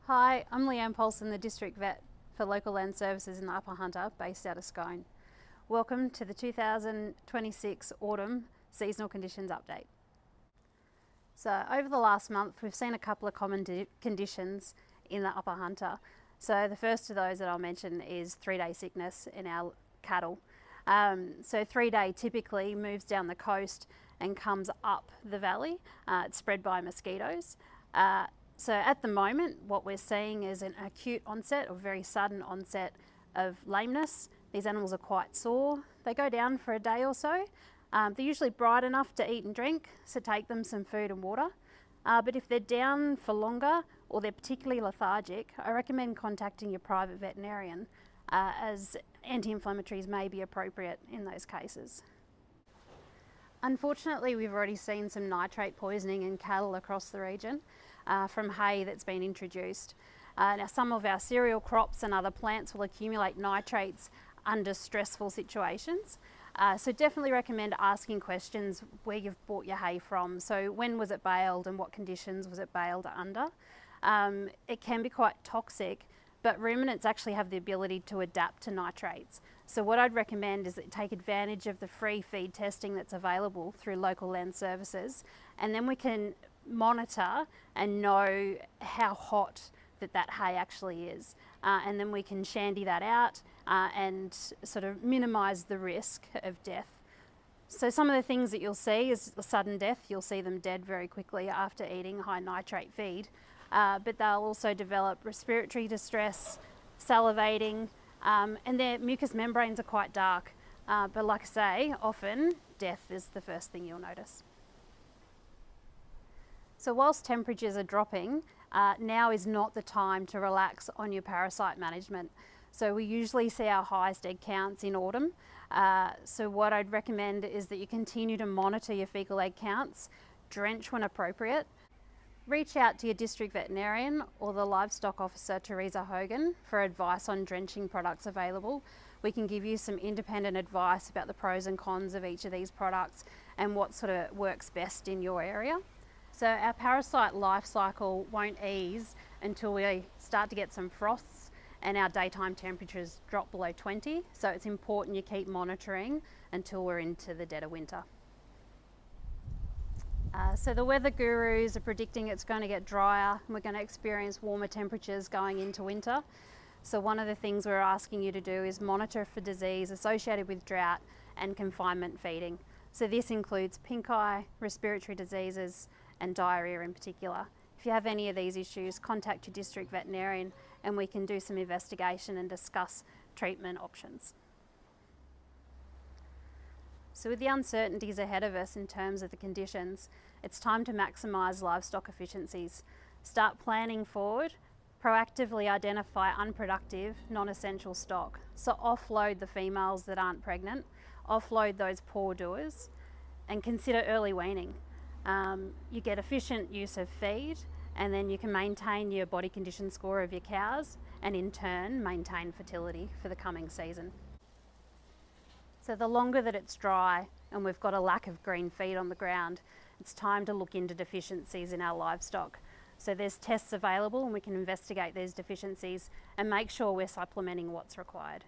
Hi, I'm Leanne Paulson, the District Vet for Local Land Services in the Upper Hunter, based out of Scone. Welcome to the 2026 Autumn Seasonal Conditions Update. So over the last month, we've seen a couple of common conditions in the Upper Hunter. So the first of those that I'll mention is 3-day sickness in our cattle. So 3-day typically moves down the coast and comes up the valley. It's spread by mosquitoes. So at the moment, what we're seeing is an acute onset or very sudden onset of lameness. These animals are quite sore. They go down for a day or so. They're usually bright enough to eat and drink, so take them some food and water. But if they're down for longer or they're particularly lethargic, I recommend contacting your private veterinarian as anti-inflammatories may be appropriate in those cases. Unfortunately, we've already seen some nitrate poisoning in cattle across the region from hay that's been introduced. Now, some of our cereal crops and other plants will accumulate nitrates under stressful situations. So definitely recommend asking questions where you've bought your hay from. So when was it baled and what conditions was it baled under? It can be quite toxic, but ruminants actually have the ability to adapt to nitrates. So what I'd recommend is that you take advantage of the free feed testing that's available through Local Land Services, and then we can monitor and know how hot that hay actually is. And then we can shandy that out and sort of minimise the risk of death. So some of the things that you'll see is a sudden death. You'll see them dead very quickly after eating high nitrate feed. But they'll also develop respiratory distress, salivating, and their mucous membranes are quite dark. But like I say, often death is the first thing you'll notice. So whilst temperatures are dropping, now is not the time to relax on your parasite management. So we usually see our highest egg counts in autumn. So what I'd recommend is that you continue to monitor your fecal egg counts, drench when appropriate. Reach out to your district veterinarian or the livestock officer, Teresa Hogan, for advice on drenching products available. We can give you some independent advice about the pros and cons of each of these products and what sort of works best in your area. So our parasite life cycle won't ease until we start to get some frosts and our daytime temperatures drop below 20. So it's important you keep monitoring until we're into the dead of winter. So the weather gurus are predicting it's going to get drier and we're going to experience warmer temperatures going into winter. So one of the things we're asking you to do is monitor for disease associated with drought and confinement feeding. So this includes pink eye, respiratory diseases, and diarrhea in particular. If you have any of these issues, contact your district veterinarian and we can do some investigation and discuss treatment options. So with the uncertainties ahead of us in terms of the conditions, it's time to maximise livestock efficiencies. Start planning forward, proactively identify unproductive, non-essential stock. So offload the females that aren't pregnant, offload those poor doers, and consider early weaning. You get efficient use of feed, and then you can maintain your body condition score of your cows, and in turn maintain fertility for the coming season. So the longer that it's dry and we've got a lack of green feed on the ground, it's time to look into deficiencies in our livestock. So there's tests available and we can investigate these deficiencies and make sure we're supplementing what's required.